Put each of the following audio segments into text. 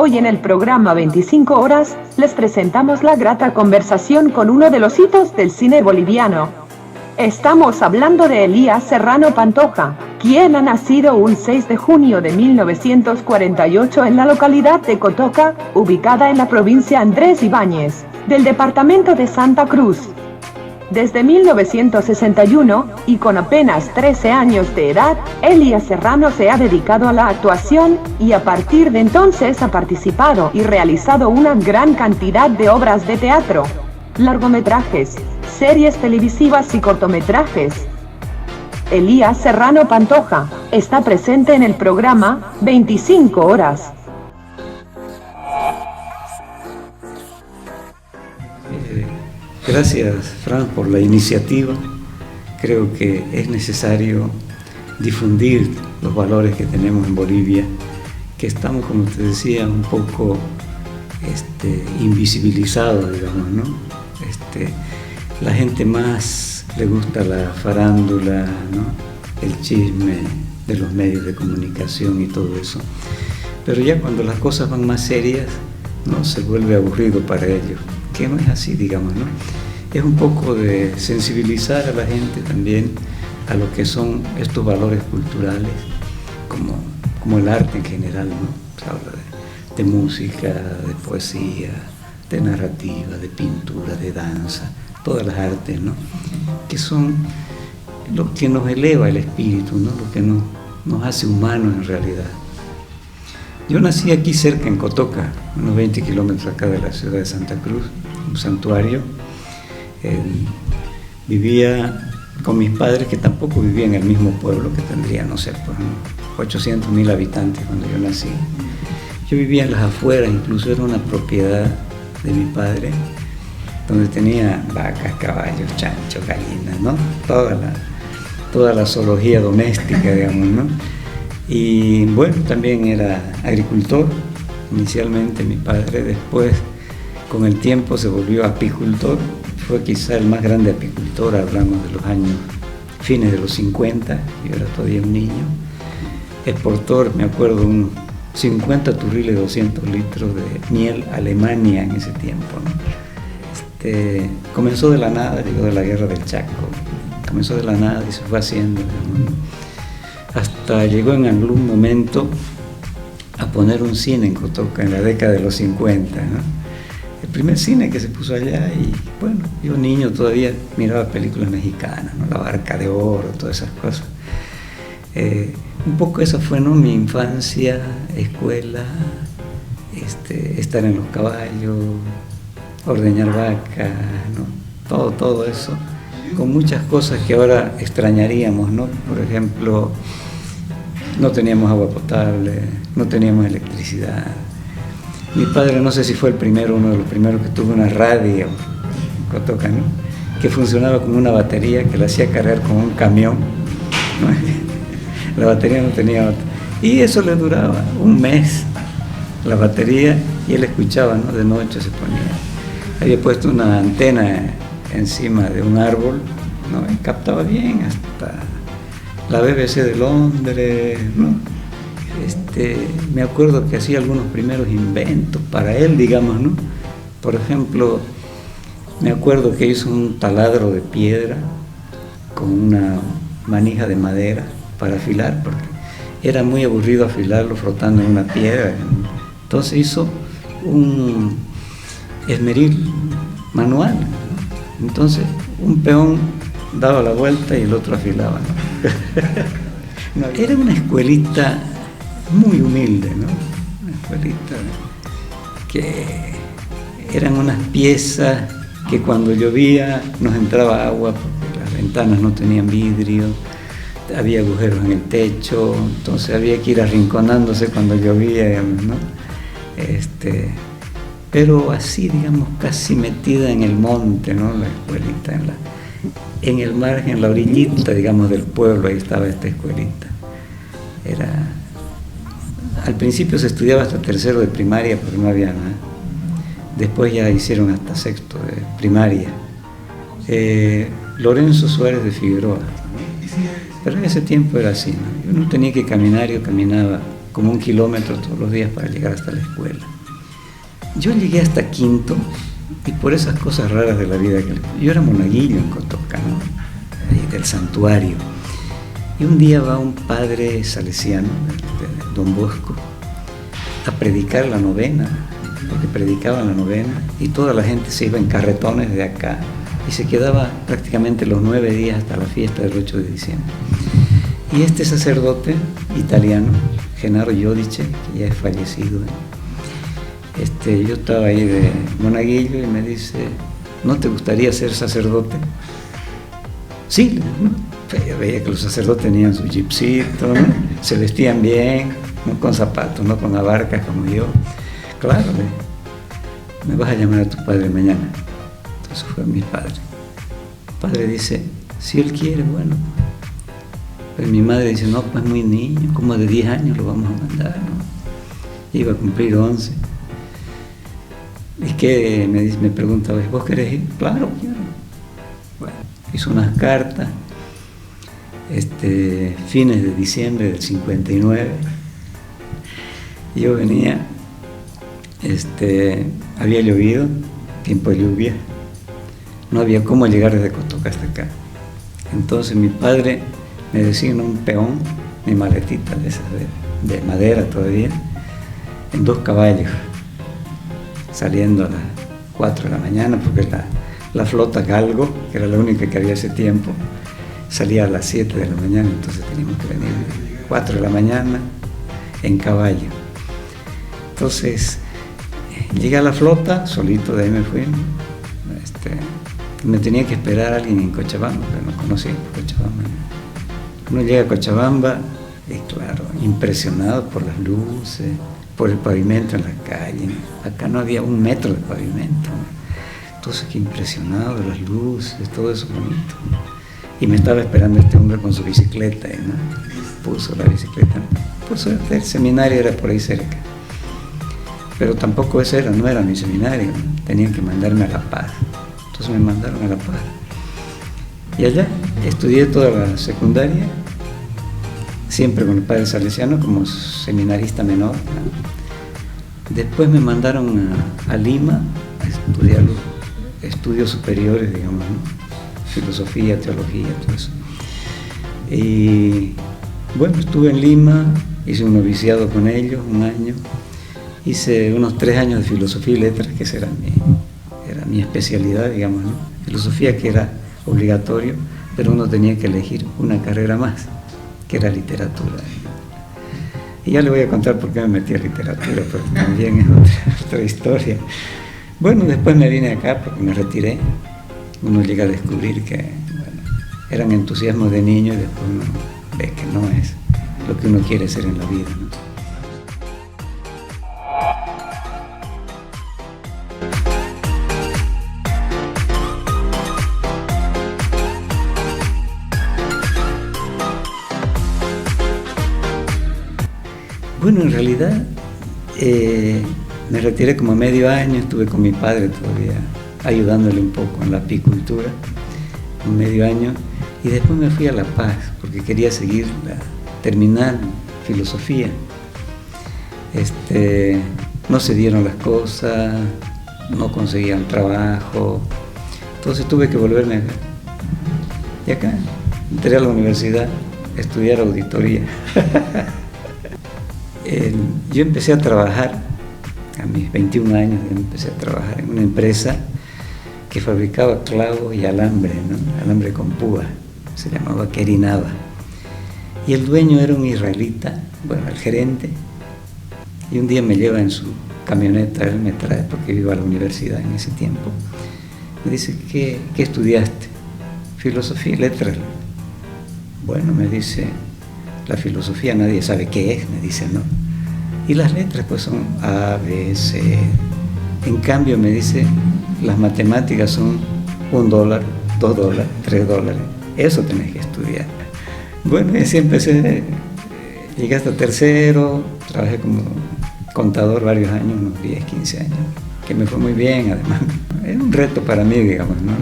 Hoy en el programa 25 horas, les presentamos la grata conversación con uno de los hitos del cine boliviano. Estamos hablando de Elías Serrano Pantoja, quien ha nacido un 6 de junio de 1948 en la localidad de Cotoca, ubicada en la provincia Andrés Ibáñez, del departamento de Santa Cruz. Desde 1961, y con apenas 13 años de edad, Elías Serrano se ha dedicado a la actuación, y a partir de entonces ha participado y realizado una gran cantidad de obras de teatro, largometrajes, series televisivas y cortometrajes. Elías Serrano Pantoja está presente en el programa 25 horas. Gracias, Fran, por la iniciativa. Creo que es necesario difundir los valores que tenemos en Bolivia, que estamos, como te decía, un poco invisibilizados, digamos, ¿no? La gente más le gusta la farándula, ¿no? El chisme de los medios de comunicación y todo eso. Pero ya cuando las cosas van más serias, ¿no? Se vuelve aburrido para ellos, que no es así, digamos, ¿no? Es un poco de sensibilizar a la gente también a lo que son estos valores culturales, como el arte en general, ¿no? Se habla de música, de poesía, de narrativa, de pintura, de danza, todas las artes, ¿no? Que son lo que nos eleva el espíritu, ¿no? Lo que nos hace humanos en realidad. Yo nací aquí cerca, en Cotoca, unos 20 kilómetros acá de la ciudad de Santa Cruz, un santuario. Vivía con mis padres, que tampoco vivían en el mismo pueblo, que tendría, no sé, pues 800.000 habitantes cuando yo nací. Yo vivía en las afueras, incluso era una propiedad de mi padre, donde tenía vacas, caballos, chanchos, gallinas, ¿no? Toda la zoología doméstica, digamos, ¿no? Y bueno, también era agricultor, inicialmente mi padre, después con el tiempo se volvió apicultor, fue quizá el más grande apicultor, hablamos de los años, fines de los 50, yo era todavía un niño, exportor, me acuerdo, unos 50 turriles, 200 litros de miel a Alemania en ese tiempo, ¿no? Comenzó de la nada, llegó de la guerra del Chaco, comenzó de la nada y se fue haciendo, ¿no? Hasta llegó en algún momento a poner un cine en Cotoca en la década de los 50, ¿no? El primer cine que se puso allá, y bueno, yo niño todavía miraba películas mexicanas, ¿no? La Barca de Oro, todas esas cosas. Un poco esa fue, ¿no? Mi infancia, escuela, estar en los caballos, ordeñar vacas, ¿no? Todo eso, con muchas cosas que ahora extrañaríamos, ¿no? Por ejemplo, no teníamos agua potable, no teníamos electricidad. Mi padre, no sé si fue uno de los primeros que tuvo una radio en Cotoca, ¿no? Que funcionaba como una batería que la hacía cargar con un camión, ¿no? La batería no tenía otra. Y eso le duraba un mes, la batería, y él escuchaba, ¿no? De noche se ponía. Había puesto una antena encima de un árbol, ¿no? Y captaba bien hasta la BBC de Londres, ¿no? Me acuerdo que hacía algunos primeros inventos para él, digamos, ¿no? Por ejemplo, me acuerdo que hizo un taladro de piedra con una manija de madera para afilar, porque era muy aburrido afilarlo frotando en una piedra. Entonces hizo un esmeril manual, ¿no? Entonces un peón daba la vuelta y el otro afilaba, ¿no? Era una escuelita muy humilde, ¿no? Una escuelita que eran unas piezas que cuando llovía nos entraba agua porque las ventanas no tenían vidrio, había agujeros en el techo, entonces había que ir arrinconándose cuando llovía, ¿no? Pero así, digamos, casi metida en el monte, ¿no? La escuelita, en el margen, en la orillita, digamos, del pueblo, ahí estaba esta escuelita. Al principio se estudiaba hasta tercero de primaria porque no había nada. Después ya hicieron hasta sexto de primaria. Lorenzo Suárez de Figueroa. Pero en ese tiempo era así, ¿no? Yo no tenía que caminar, yo caminaba como 1 kilómetro todos los días para llegar hasta la escuela. Yo llegué hasta quinto y por esas cosas raras de la vida, yo era monaguillo en Cotoca, ¿no? Ahí del santuario. Y un día va un padre salesiano, Don Bosco, a predicar la novena, porque predicaban la novena, y toda la gente se iba en carretones de acá y se quedaba prácticamente los 9 días hasta la fiesta del 8 de diciembre. Y este sacerdote italiano, Gennaro Giudice, que ya es fallecido, yo estaba ahí de monaguillo y me dice, ¿no te gustaría ser sacerdote? Sí, ¿no? Yo veía que los sacerdotes tenían su jeepcito, ¿no? Se vestían bien, no con zapatos, no con abarcas como yo. Claro, me vas a llamar a tu padre mañana. Entonces fue mi padre. El padre dice, si él quiere, bueno. Pero mi madre dice, no, pues muy niño, como de 10 años lo vamos a mandar, ¿no? Iba a cumplir 11. ¿Y qué? Me pregunta, ¿vos querés ir? Claro, quiero. Bueno, hizo unas cartas, fines de diciembre del 59. Yo venía, había llovido, tiempo de lluvia, no había cómo llegar desde Cotoca hasta acá. Entonces mi padre me designa un peón, mi maletita de esas de madera todavía, en 2 caballos, saliendo a las 4 de la mañana, porque la flota Galgo, que era la única que había ese tiempo, salía a las 7 de la mañana, entonces teníamos que venir 4 de la mañana en caballo. Entonces llegué a la flota, solito, de ahí me fui. Me tenía que esperar a alguien en Cochabamba, pero no conocía Cochabamba. Uno llega a Cochabamba y claro, impresionado por las luces, por el pavimento en la calle. Acá no había 1 metro de pavimento, ¿no? Entonces qué impresionado de las luces, todo eso bonito, ¿no? Y me estaba esperando este hombre con su bicicleta, ¿no? Puso la bicicleta, puso el seminario, era por ahí cerca. Pero tampoco ese no era mi seminario, ¿no? Tenían que mandarme a La Paz. Entonces me mandaron a La Paz. Y allá estudié toda la secundaria, siempre con el padre salesiano como seminarista menor, ¿no? Después me mandaron a Lima a estudiar los estudios superiores, digamos, ¿no? Filosofía, teología, todo eso. Y bueno, estuve en Lima, hice un noviciado con ellos, 1 año. Hice unos 3 años de filosofía y letras, que esa era mi especialidad, digamos, ¿no? Filosofía, que era obligatorio, pero uno tenía que elegir una carrera más, que era literatura. Y ya le voy a contar por qué me metí a literatura, porque también es otra historia. Bueno, después me vine acá porque me retiré. Uno llega a descubrir que, bueno, eran entusiasmos de niño y después uno ve que no es lo que uno quiere ser en la vida, ¿no? Bueno, en realidad me retiré como medio año, estuve con mi padre todavía ayudándole un poco en la apicultura, un medio año, y después me fui a La Paz porque quería terminar filosofía. No se dieron las cosas, no conseguía un trabajo, entonces tuve que volverme acá. Y acá entré a la universidad a estudiar auditoría. Yo empecé a trabajar, a mis 21 años empecé a trabajar en una empresa que fabricaba clavos y alambre, ¿no? Alambre con púa, se llamaba Querinaba. Y el dueño era un israelita, bueno, el gerente, y un día me lleva en su camioneta, él me trae porque iba a la universidad en ese tiempo. Me dice, ¿qué estudiaste? Filosofía y letras. Bueno, me dice, la filosofía nadie sabe qué es, me dice, ¿no? Y las letras pues son A, B, C. En cambio me dice, las matemáticas son $1, $2, $3. Eso tenés que estudiar. Bueno, y así empecé, llegué hasta tercero, trabajé como contador varios años, unos 10, 15 años, que me fue muy bien además. Era un reto para mí, digamos, ¿no?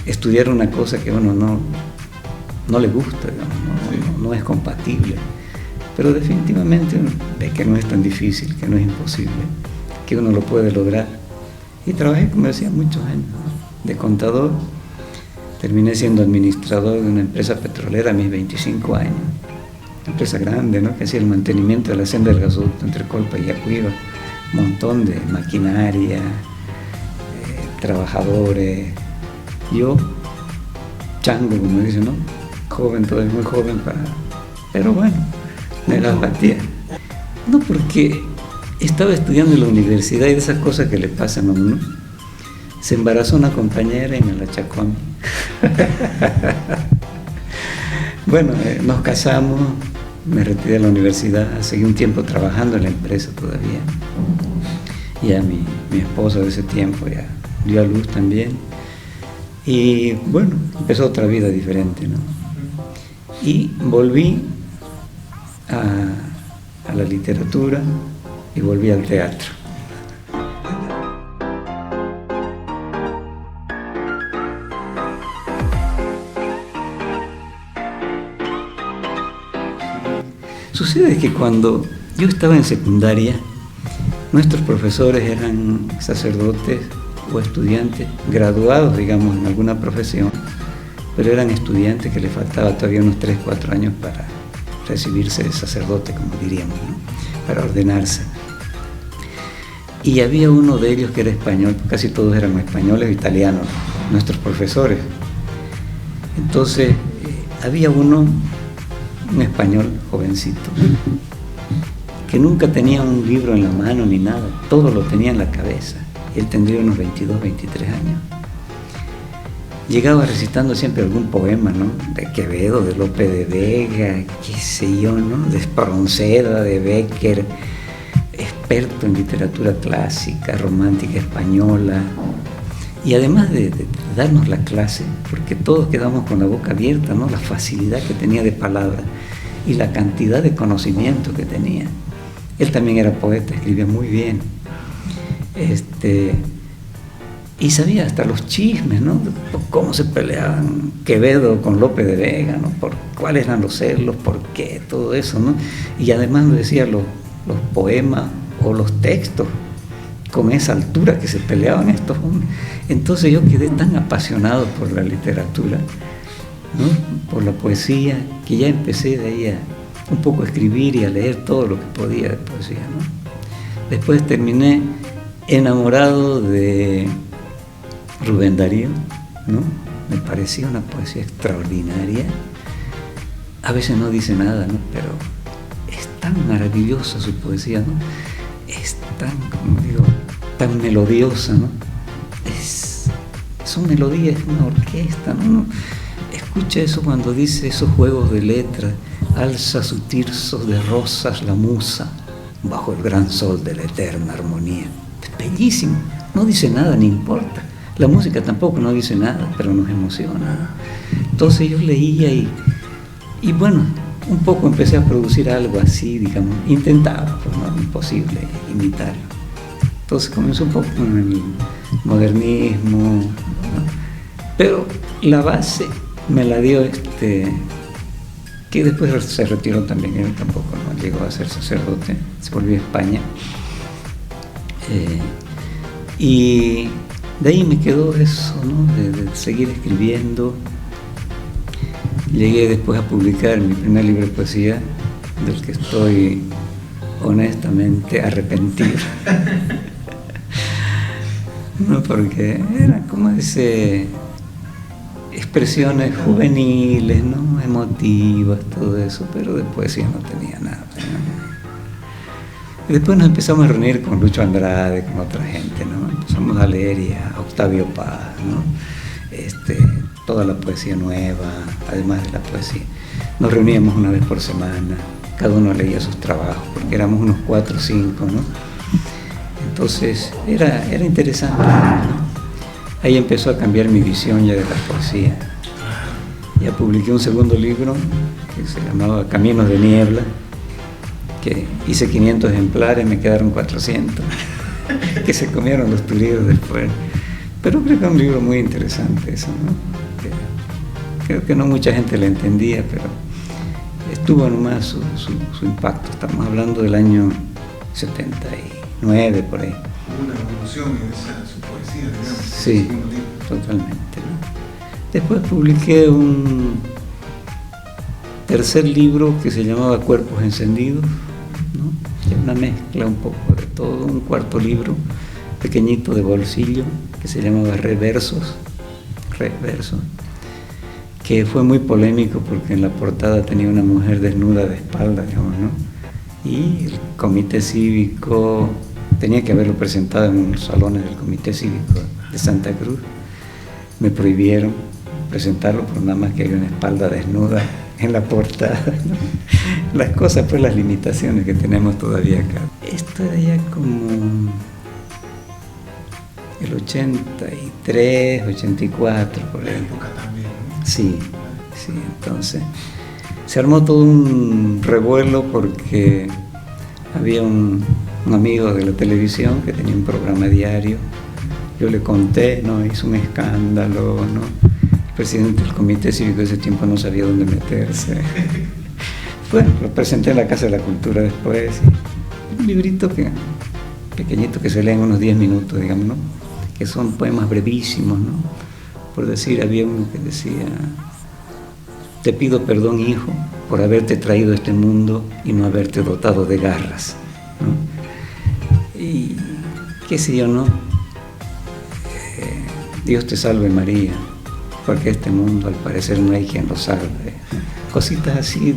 Estudiar una cosa que a uno no le gusta, digamos, no es compatible. pero definitivamente uno ve que no es tan difícil, que no es imposible, que uno lo puede lograr. Y trabajé, como decía, muchos años, ¿no?, de contador. Terminé siendo administrador de una empresa petrolera a mis 25 años, una empresa grande, ¿no?, que hacía el mantenimiento de la senda del gasoducto entre Colpa y Yacuiba, un montón de maquinaria, trabajadores. Yo, chango, como dicen, ¿no?, joven, todavía muy joven pero bueno, me las batía. No, porque estaba estudiando en la universidad y de esas cosas que le pasan a uno. Se embarazó una compañera y me la achacó a mí. Bueno, nos casamos, me retiré de la universidad, seguí un tiempo trabajando en la empresa todavía. Ya mi esposa de ese tiempo ya dio a luz también. Y bueno, empezó otra vida diferente, ¿no? Y volví a la literatura y volví al teatro. Sucede que cuando yo estaba en secundaria, nuestros profesores eran sacerdotes o estudiantes graduados, digamos, en alguna profesión, pero eran estudiantes que les faltaba todavía unos 3, 4 años para recibirse de sacerdote, como diríamos, ¿no?, para ordenarse. Y había uno de ellos que era español, casi todos eran españoles o italianos, nuestros profesores. Entonces, había un español jovencito, que nunca tenía un libro en la mano ni nada, todo lo tenía en la cabeza. Él tendría unos 22, 23 años. Llegaba recitando siempre algún poema, ¿no?, de Quevedo, de Lope de Vega, qué sé yo, ¿no?, de Espronceda, de Bécquer, experto en literatura clásica, romántica española. Y además de darnos la clase, porque todos quedamos con la boca abierta, ¿no?, la facilidad que tenía de palabra y la cantidad de conocimiento que tenía. Él también era poeta, escribía muy bien. Y sabía hasta los chismes, ¿no?, por cómo se peleaban Quevedo con Lope de Vega, ¿no?, por cuáles eran los celos, por qué, todo eso, ¿no? Y además nos decía los poemas o los textos con esa altura que se peleaban estos hombres. Entonces yo quedé tan apasionado por la literatura, ¿no?, por la poesía, que ya empecé de ahí a un poco a escribir y a leer todo lo que podía de poesía, ¿no? Después terminé enamorado de Rubén Darío, ¿no? Me parecía una poesía extraordinaria. A veces no dice nada, ¿no?, pero es tan maravillosa su poesía, ¿no? Es tan, como digo, tan melodiosa, ¿no? Son melodías, es una orquesta, ¿no? Escucha eso cuando dice esos juegos de letras: alza su tirso de rosas la musa bajo el gran sol de la eterna armonía. Es bellísimo, no dice nada, ni importa. La música tampoco no dice nada, pero nos emociona. Entonces yo leía y bueno, un poco empecé a producir algo así, digamos, intentaba, pues no, imposible imitarlo. Entonces comenzó un poco con el modernismo, ¿no? Pero la base me la dio que después se retiró también, él tampoco no llegó a ser sacerdote, se volvió a España. Y de ahí me quedó eso, ¿no?, de seguir escribiendo. Llegué después a publicar mi primer libro de poesía, del que estoy honestamente arrepentido. No, porque eran como expresiones juveniles, ¿no?, emotivas, todo eso, pero de poesía no tenía nada, ¿no? Y después nos empezamos a reunir con Lucho Andrade, con otra gente, ¿no? Empezamos a leer y a Octavio Paz, ¿no?, toda la poesía nueva, además de la poesía. Nos reuníamos una vez por semana, cada uno leía sus trabajos, porque éramos unos 4 o 5, ¿no? Entonces era interesante, ¿no? Ahí empezó a cambiar mi visión ya de la poesía. Ya publiqué un segundo libro que se llamaba Caminos de Niebla, que hice 500 ejemplares, me quedaron 400, que se comieron los turistas después. Pero creo que es un libro muy interesante eso, ¿no? Creo que no mucha gente lo entendía, pero estuvo nomás su impacto. Estamos hablando del año 79, por ahí. Una evolución en su poesía, digamos. Sí, totalmente, ¿no? Después publiqué un tercer libro que se llamaba Cuerpos Encendidos, ¿no? Una mezcla un poco de todo, un cuarto libro pequeñito de bolsillo que se llamaba Reversos, que fue muy polémico porque en la portada tenía una mujer desnuda de espalda, digamos, ¿no? Y el comité cívico tenía que haberlo presentado en los salones del comité cívico de Santa Cruz. Me prohibieron presentarlo por nada más que hay una espalda desnuda en la portada, ¿no? Las cosas, pues las limitaciones que tenemos todavía acá. Esto era ya como el 83, 84, por ahí. La época también, ¿no? Sí, entonces se armó todo un revuelo porque había un amigo de la televisión que tenía un programa diario. Yo le conté, ¿no? Hizo un escándalo, ¿no? El presidente del comité cívico de ese tiempo no sabía dónde meterse. Bueno, lo presenté en la Casa de la Cultura después. Un librito pequeñito que se lee en unos 10 minutos, digamos, ¿no? Que son poemas brevísimos, ¿no? Por decir, había uno que decía: te pido perdón, hijo, por haberte traído a este mundo y no haberte dotado de garras, ¿no? Y qué sé yo, ¿no? Dios te salve María, porque este mundo al parecer no hay quien lo salve. Cositas así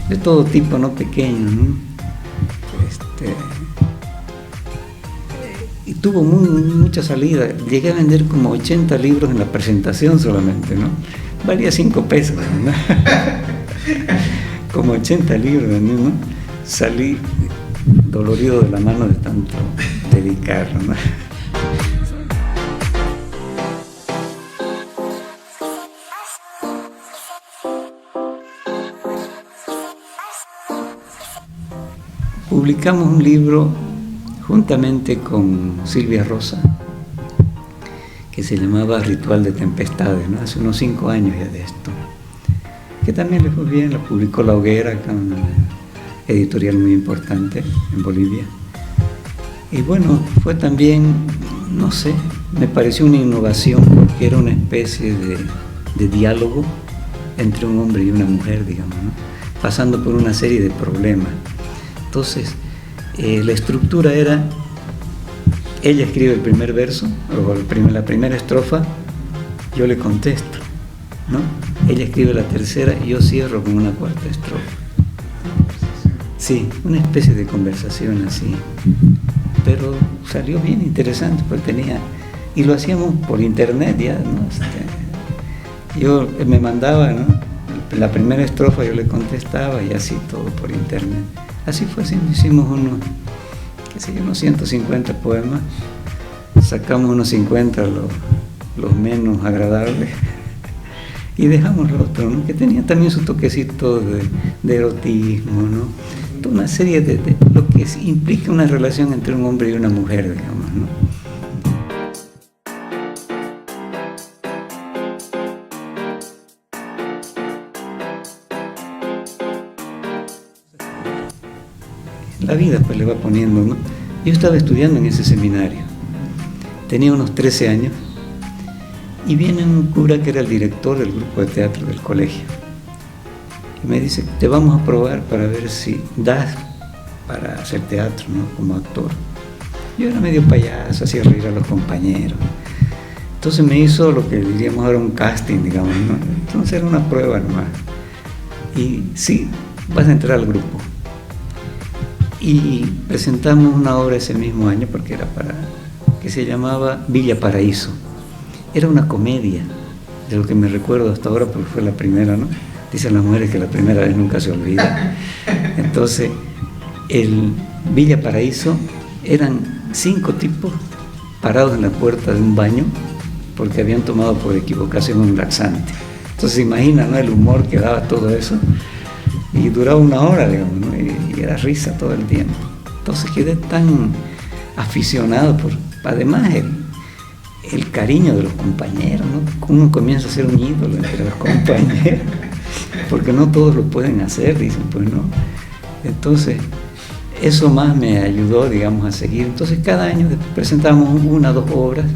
de todo tipo, ¿no? Pequeños, ¿no? Y tuvo mucha salida. Llegué a vender como 80 libros en la presentación solamente, ¿no? Valía 5 pesos, ¿no? Como 80 libros, ¿no? Salí dolorido de la mano de tanto dedicarlo, ¿no? Publicamos un libro juntamente con Silvia Rosa que se llamaba Ritual de Tempestades, ¿no? Hace unos 5 años ya de esto, que también le fue bien. La publicó La Hoguera, acá una editorial muy importante en Bolivia. Y bueno, fue también, no sé, me pareció una innovación porque era una especie de diálogo entre un hombre y una mujer, digamos, ¿no? Pasando por una serie de problemas. Entonces, la estructura era: ella escribe el primer verso, o la primera estrofa, yo le contesto, ¿no? Ella escribe la tercera y yo cierro con una cuarta estrofa. Sí, una especie de conversación así. Pero salió bien interesante, porque y lo hacíamos por internet ya, ¿no? Yo me mandaba, ¿no? La primera estrofa yo le contestaba y así todo por internet. Así fue, hicimos unos 150 poemas, sacamos unos 50 los menos agradables y dejamos los otros, ¿no? Que tenía también su toquecito de erotismo, ¿no? Toda una serie de lo que implica una relación entre un hombre y una mujer, digamos, ¿no? La vida pues le va poniendo, ¿no? Yo estaba estudiando en ese seminario, tenía unos 13 años, y viene un cura que era el director del grupo de teatro del colegio, y me dice: te vamos a probar para ver si das para hacer teatro, ¿no? Como actor. Yo era medio payaso, hacía reír a los compañeros. Entonces me hizo lo que diríamos ahora un casting, digamos, ¿no? Entonces era una prueba nomás. Y sí, vas a entrar al grupo. Y presentamos una obra ese mismo año, porque era que se llamaba Villa Paraíso. Era una comedia, de lo que me recuerdo hasta ahora, porque fue la primera, ¿no? Dicen las mujeres que la primera vez nunca se olvida. Entonces, el Villa Paraíso eran 5 tipos parados en la puerta de un baño porque habían tomado por equivocación un laxante. Entonces, se imagina, ¿no? El humor que daba todo eso. Y duraba 1 hora, digamos, ¿no? Y era risa todo el tiempo. Entonces quedé tan aficionado además el cariño de los compañeros, ¿no? Uno comienza a ser un ídolo entre los compañeros. porque no todos lo pueden hacer, dicen, pues no. Entonces, eso más me ayudó, digamos, a seguir. Entonces, cada año presentábamos 1 o 2 obras,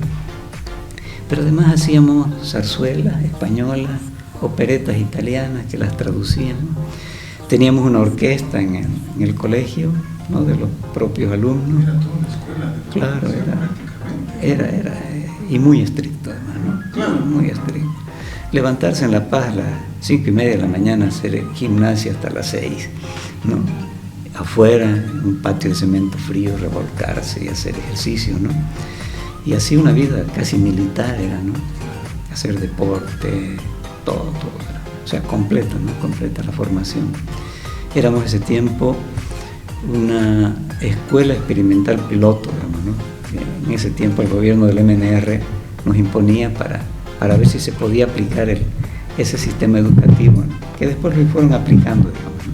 pero además hacíamos zarzuelas españolas, operetas italianas que las traducíamos. Teníamos una orquesta en el colegio, ¿no?, de los propios alumnos. Era toda una escuela de Claro, prácticamente. era, y muy estricto además, ¿no? Claro. Muy estricto. Levantarse en La Paz a las 5:30 de la mañana, hacer gimnasia hasta las 6, ¿no? Afuera, en un patio de cemento frío, revolcarse y hacer ejercicio, ¿no? Y así una vida casi militar era, ¿no? Hacer deporte, todo era. O sea, completa, ¿no? Completa la formación. Éramos ese tiempo una escuela experimental piloto, digamos, ¿no? En ese tiempo el gobierno del MNR nos imponía para ver si se podía aplicar ese sistema educativo, ¿no?, que después lo fueron aplicando, digamos, ¿no?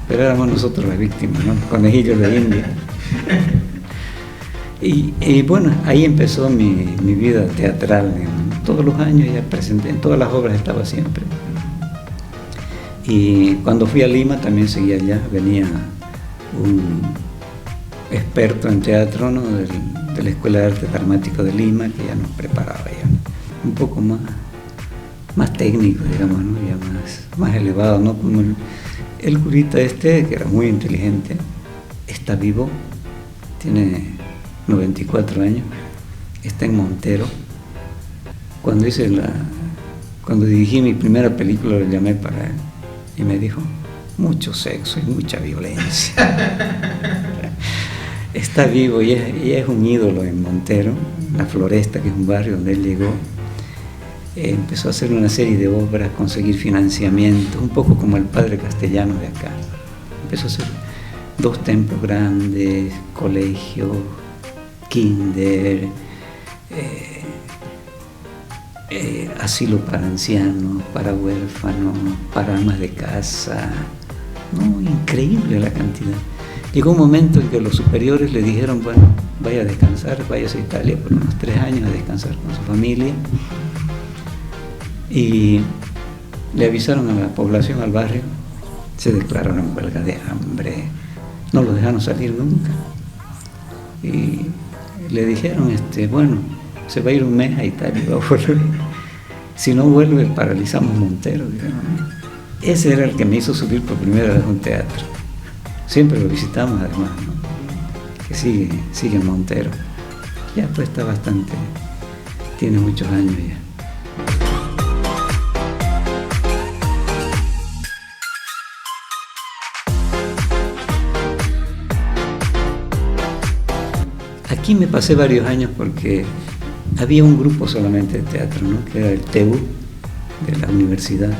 Pero éramos nosotros las víctimas, ¿no? Conejillos de India. Y bueno, ahí empezó mi vida teatral, digamos. Todos los años ya presenté, en todas las obras estaba siempre. Y cuando fui a Lima también seguía allá, venía un experto en teatro, ¿no?, de la Escuela de Arte Dramático de Lima, que ya nos preparaba ya un poco más técnico, digamos, ¿no?, ya más elevado, ¿no? Como el curita que era muy inteligente, está vivo, tiene 94 años, está en Montero. Cuando dirigí mi primera película lo llamé para él y me dijo: mucho sexo y mucha violencia. Está vivo y es un ídolo en Montero, La Floresta, que es un barrio donde él llegó. Empezó a hacer una serie de obras, conseguir financiamiento, un poco como el padre castellano de acá. Empezó a hacer 2 templos grandes, colegios, kinder, asilo para ancianos, para huérfanos, para amas de casa. No, increíble la cantidad. Llegó un momento en que los superiores le dijeron: bueno, vaya a descansar, váyase a Italia por unos 3 años a descansar con su familia. Y le avisaron a la población, al barrio, se declararon en huelga de hambre, no lo dejaron salir nunca. Y le dijeron, bueno, se va a ir un mes a Italia y va a volver. Si no vuelve, paralizamos Montero, digamos, ¿no? Ese era el que me hizo subir por primera vez a un teatro. Siempre lo visitamos además, ¿no?, que sigue en Montero. Ya pues está bastante, tiene muchos años ya. Aquí me pasé varios años porque había un grupo solamente de teatro, ¿no?, que era el TEU de la universidad,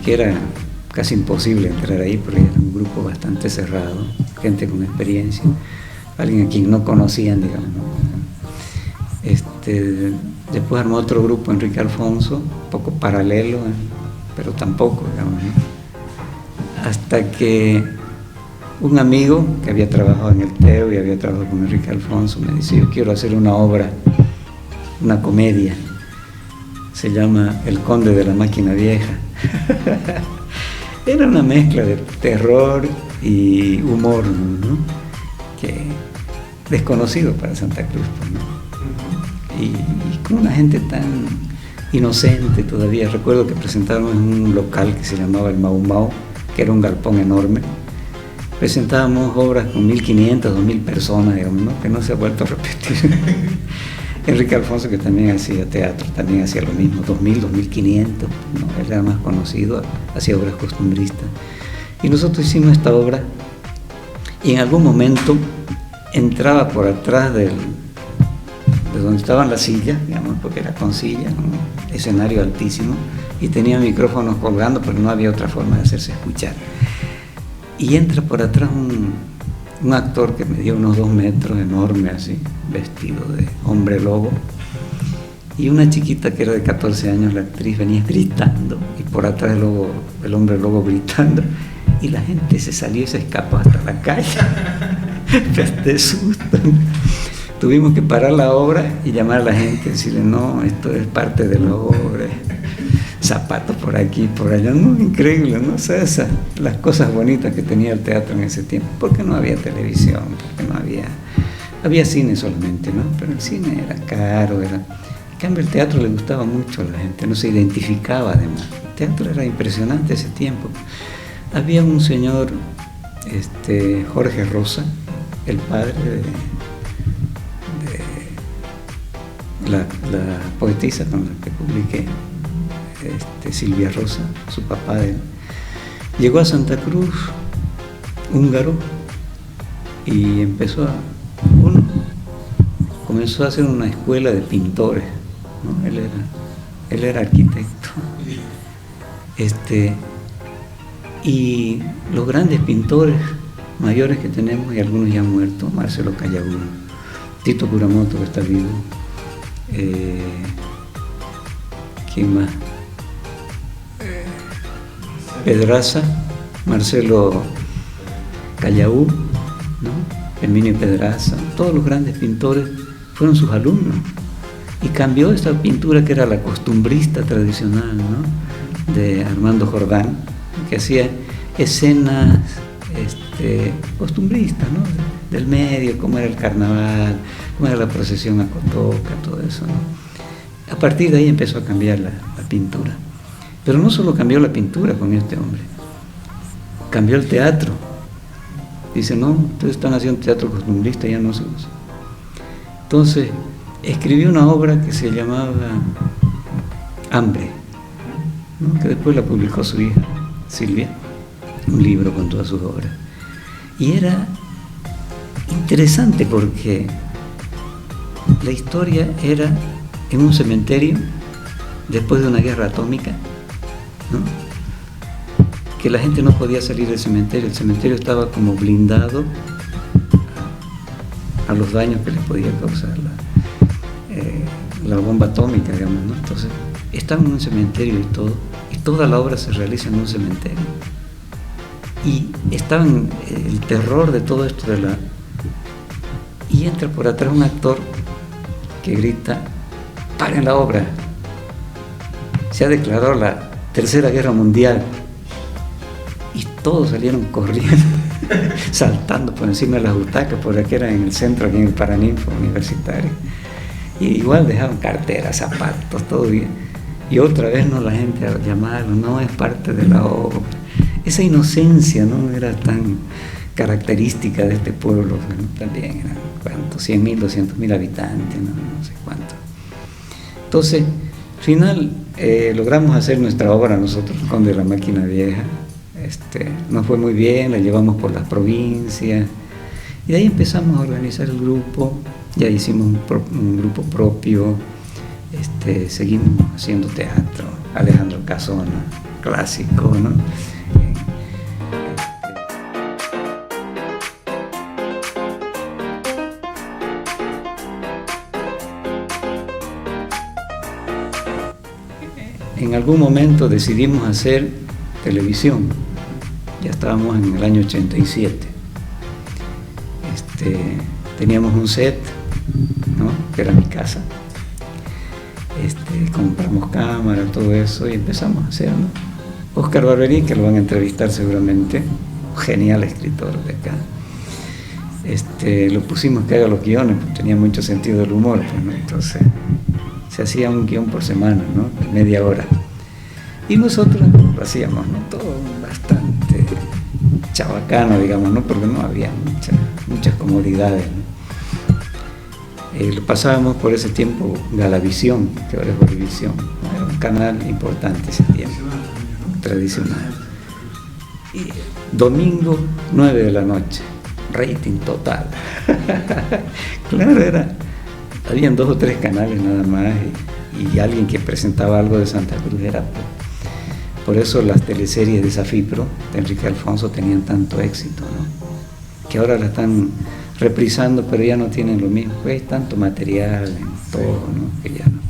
que era casi imposible entrar ahí porque era un grupo bastante cerrado, gente con experiencia, alguien a quien no conocían, digamos, ¿no? Después armó otro grupo, Enrique Alfonso, un poco paralelo, pero tampoco, digamos, ¿no? Hasta que un amigo que había trabajado en el TEU y había trabajado con Enrique Alfonso me dice: yo quiero hacer una obra, una comedia, se llama El Conde de la Máquina Vieja. Era una mezcla de terror y humor, ¿no?, que desconocido para Santa Cruz, ¿no? Y con una gente tan inocente todavía. Recuerdo que presentamos en un local que se llamaba el Mau Mau, que era un galpón enorme. Presentábamos obras con 1.500, 2.000 personas, digamos, ¿no?, que no se ha vuelto a repetir. Enrique Alfonso, que también hacía teatro, también hacía lo mismo, 2.000, 2.500, ¿no? Él era más conocido, hacía obras costumbristas. Y nosotros hicimos esta obra y en algún momento entraba por atrás de donde estaban las sillas, digamos, porque era con sillas, un escenario altísimo, y tenía micrófonos colgando porque no había otra forma de hacerse escuchar. Y entra por atrás un actor que medía unos 2 metros, enorme así, vestido de hombre lobo, y una chiquita que era de 14 años, la actriz, venía gritando, y por atrás el hombre lobo gritando, y la gente se salió y se escapó hasta la calle, de susto. Tuvimos que parar la obra y llamar a la gente y decirle: no, esto es parte de la obra. zapatos por aquí, por allá, no, increíble, ¿no? O sea, las cosas bonitas que tenía el teatro en ese tiempo, porque no había televisión, porque no había cine solamente, ¿no? Pero el cine era caro, en cambio el teatro le gustaba mucho a la gente, no se identificaba además. El teatro era impresionante ese tiempo. Había un señor, Jorge Rosa, el padre de la poetisa con la que publiqué, Silvia Rosa, su papá de él, llegó a Santa Cruz, húngaro, y comenzó a hacer una escuela de pintores, ¿no? Él era arquitecto. Y los grandes pintores mayores que tenemos, y algunos ya han muerto, Marcelo Callaú, Tito Curamoto, que está vivo, ¿quién más? Pedraza, Marcelo Callaú, ¿no? Herminio Pedraza, todos los grandes pintores fueron sus alumnos, y cambió esta pintura que era la costumbrista tradicional, ¿no? De Armando Jordán, que hacía escenas costumbristas, ¿no? Del medio, cómo era el carnaval, cómo era la procesión a Cotoca, todo eso, ¿no? A partir de ahí empezó a cambiar la pintura. Pero no solo cambió la pintura con este hombre, cambió el teatro. Dice, no, ustedes están haciendo teatro costumbrista, ya no se usa. Entonces, escribió una obra que se llamaba Hambre, ¿no? Que después la publicó su hija, Silvia, un libro con todas sus obras. Y era interesante porque la historia era en un cementerio después de una guerra atómica, ¿no? Que la gente no podía salir del cementerio, el cementerio estaba como blindado a los daños que les podía causar la bomba atómica, digamos, ¿no? Entonces, estaban en un cementerio y toda la obra se realiza en un cementerio. Y estaban el terror de todo esto y entra por atrás un actor que grita, paren la obra, se ha declarado la Tercera Guerra Mundial. Y todos salieron corriendo, saltando por encima de las butacas, por aquí era en el centro, aquí en el Paraninfo Universitario. Y igual dejaban carteras, zapatos, todo bien. Y otra vez la gente a llamarlo, no es parte de la obra. Esa inocencia no era tan característica de este pueblo, ¿no? También eran, ¿cuántos? 100.000, 200.000 habitantes, no sé cuánto. Entonces, al final logramos hacer nuestra obra nosotros, con de la Máquina Vieja. Nos fue muy bien, la llevamos por las provincias, y de ahí empezamos a organizar el grupo, ya hicimos un grupo propio, seguimos haciendo teatro, Alejandro Casona, clásico, ¿no? En algún momento decidimos hacer televisión, ya estábamos en el año 87. Teníamos un set, ¿no? Que era mi casa. Compramos cámara, todo eso, y empezamos a hacer, ¿no? Óscar Barberí, que lo van a entrevistar seguramente, un genial escritor de acá. Lo pusimos que haga los guiones, porque tenía mucho sentido del humor, pues, ¿no? Entonces se hacía un guión por semana, ¿no? De media hora. Y nosotros lo hacíamos, ¿no? Todo bastante chabacano, digamos, ¿no? Porque no había muchas comodidades, ¿no? Lo pasábamos por ese tiempo Galavisión, que ahora es Bolivisión, ¿no? Era un canal importante ese tiempo, tradicional. Y domingo, 9 de la noche, rating total. Claro, habían 2 o 3 canales nada más, y alguien que presentaba algo de Santa Cruz era. Por eso las teleseries de Safipro, de Enrique Alfonso, tenían tanto éxito, ¿no? Que ahora la están reprisando, pero ya no tienen lo mismo, pues hay tanto material en todo, ¿no? Que ya no.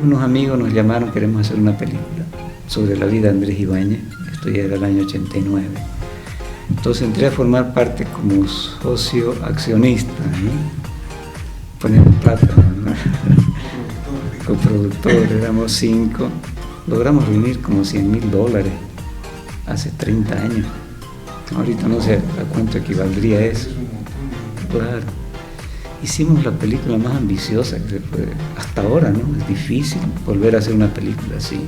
Unos amigos nos llamaron, queremos hacer una película sobre la vida de Andrés Ibáñez, esto ya era el año 89. Entonces entré a formar parte como socio accionista, ¿no? Poniendo plata, ¿no? Coproductor, éramos 5, logramos reunir como $100,000 hace 30 años. Ahorita no sé a cuánto equivaldría eso. Claro. Hicimos la película más ambiciosa que se puede, hasta ahora, ¿no? Es difícil volver a hacer una película así.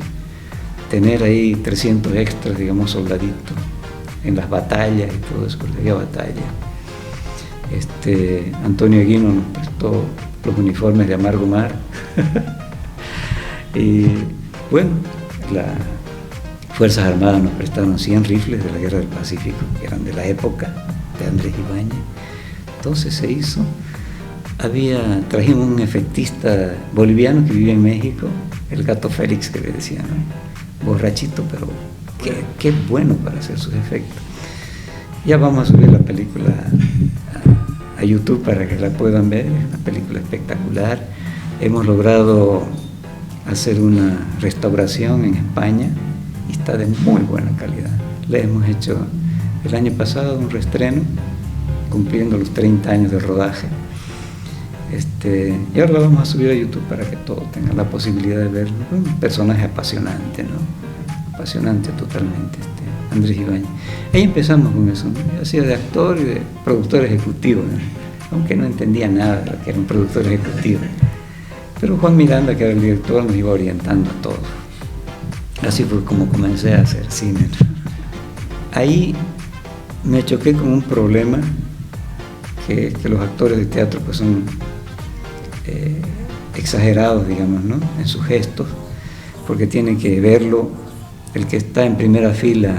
Tener ahí 300 extras, digamos, soldaditos, en las batallas y todo eso, porque había batalla. Antonio Eguino nos prestó los uniformes de Amargo Mar. Y bueno, las Fuerzas Armadas nos prestaron 100 rifles de la Guerra del Pacífico, que eran de la época de Andrés Ibáñez. Entonces se hizo. Trajimos un efectista boliviano que vive en México, el Gato Félix, que le decía, ¿no? Borrachito, pero qué bueno para hacer sus efectos. Ya vamos a subir la película a YouTube para que la puedan ver, es una película espectacular. Hemos logrado hacer una restauración en España y está de muy buena calidad. Le hemos hecho el año pasado un reestreno, cumpliendo los 30 años de rodaje. Y ahora la vamos a subir a YouTube para que todos tengan la posibilidad de verlo. Un personaje apasionante, ¿no? Apasionante totalmente, Andrés Ibáñez. Ahí empezamos con eso, ¿no? Yo hacía de actor y de productor ejecutivo, ¿no? Aunque no entendía nada de lo que era un productor ejecutivo. Pero Juan Miranda, que era el director, nos iba orientando a todos. Así fue como comencé a hacer cine. Ahí me choqué con un problema, que los actores de teatro pues son exagerados, digamos, ¿no? En sus gestos, porque tiene que verlo el que está en primera fila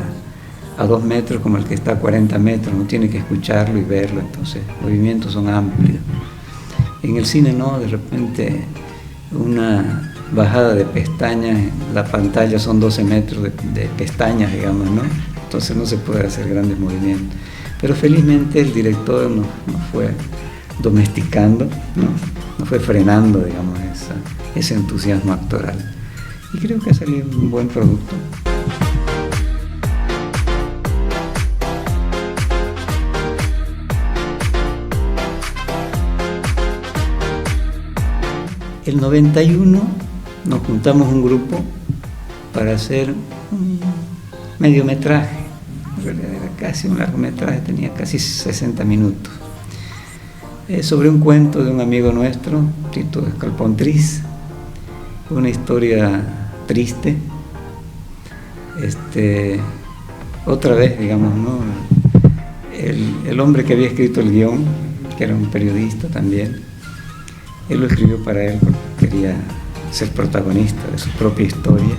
a 2 metros como el que está a 40 metros, no tiene que escucharlo y verlo, entonces los movimientos son amplios. En el cine no, de repente una bajada de pestañas, la pantalla son 12 metros de pestañas, digamos, ¿no? Entonces no se puede hacer grandes movimientos. Pero felizmente el director nos fue domesticando, nos fue frenando, digamos, ese entusiasmo actoral. Y creo que ha salido un buen producto. El 91 nos juntamos un grupo para hacer un mediometraje. En realidad era casi un largometraje, tenía casi 60 minutos. Sobre un cuento de un amigo nuestro, Tito Escalpontriz, una historia triste. Otra vez, digamos, ¿no? El hombre que había escrito el guión, que era un periodista también, él lo escribió para él porque quería ser protagonista de su propia historia.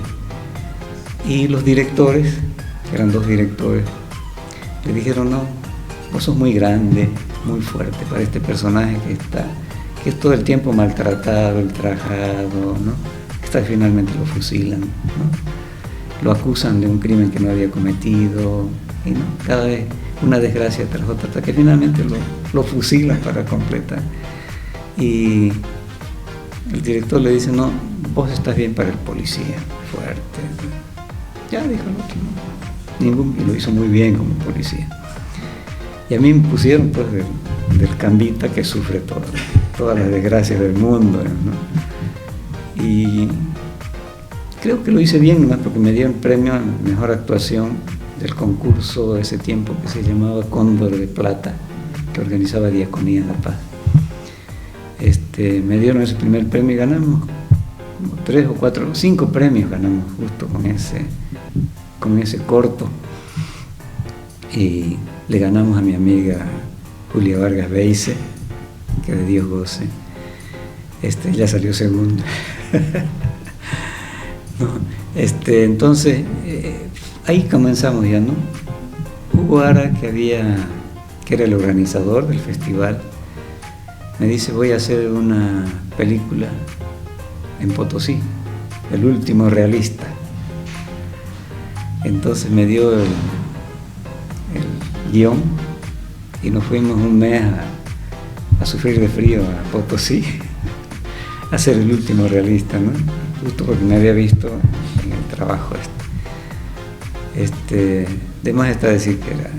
Y los directores, que eran 2 directores, le dijeron: no, vos sos muy grande, muy fuerte para este personaje que es todo el tiempo maltratado, ultrajado, ¿no? Hasta finalmente lo fusilan, ¿no? Lo acusan de un crimen que no había cometido, y ¿no? Cada vez una desgracia tras otra, hasta que finalmente lo fusilan para completar. Y el director le dice: no, vos estás bien para el policía, fuerte. Ya dijo el otro, ¿no? Y lo hizo muy bien como policía. Y a mí me pusieron pues del cambita que sufre todas las desgracias del mundo, ¿no? Y creo que lo hice bien, nomás porque me dieron premio a mejor actuación del concurso de ese tiempo que se llamaba Cóndor de Plata, que organizaba Diaconía de la Paz. Me dieron ese primer premio y ganamos como 3 o 4, 5 premios ganamos justo con ese corto. Y le ganamos a mi amiga Julia Vargas Beise, que de Dios goce. Ella salió segunda. ¿No? Entonces, ahí comenzamos ya, ¿no? Hugo Ara, que era el organizador del festival, me dice: voy a hacer una película en Potosí, El último realista. Entonces me dio el guión y nos fuimos un mes a sufrir de frío a Potosí a hacer El último realista, ¿no? Justo porque me había visto en el trabajo de más está decir que era